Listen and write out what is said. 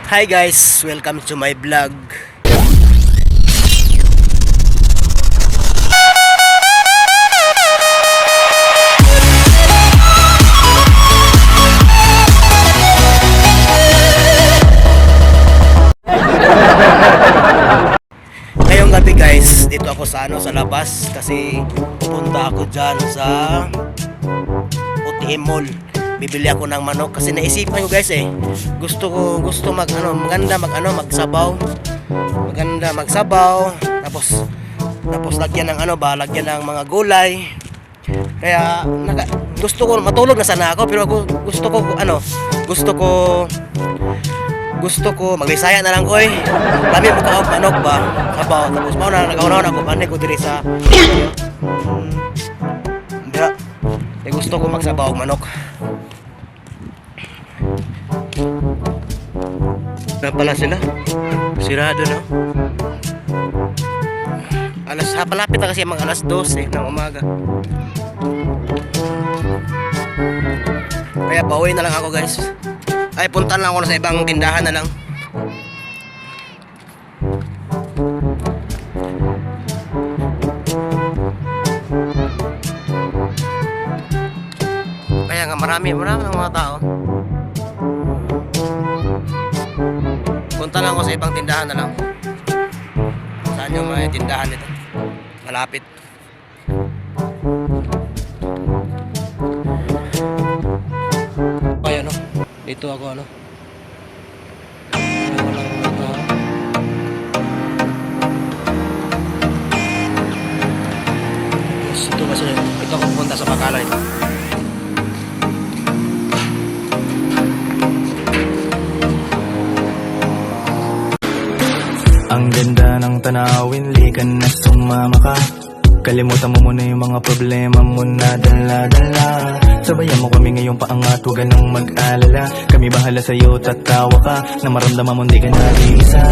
Hi guys, welcome to my vlog. Ngayong gabi guys, dito ako sa labas kasi pupunta ako dyan sa UTM Mall. Bibili ako ng manok kasi naisipan ko guys gusto maganda magsabaw. Maganda magsabaw tapos lagyan ng lagyan ng mga gulay. Kaya gusto ko matulog na sana ako pero gusto ko magbisaya na lang ko Lami mo ka manok ba sabaw tapos mao na nagauna ako panik ko diri sa Dira. Gusto ko magsabaw og manok. Na pala sila. Sirado no. Palapit na kasi mga alas 12 ng umaga. Kaya pauwi na lang ako guys. Ay punta lang ako sa ibang tindahan na lang. Kaya nga marami ng mga tao. Punta lang ako sa ibang tindahan na lang. Saan yung mga tindahan nito? Malapit. Ay dito ako walang mga tao. Ito kasi ito ako pupunta sa Bacalay. Ang ganda ng tanawin, likan na sumama ka. Kalimutan mo muna yung mga problema mo na dala-dala. Sabayan mo kami ngayong paangat, huwag ka nang mag-alala. Kami bahala sa'yo, tatawa ka na maramdaman mo hindi ka nag-iisa.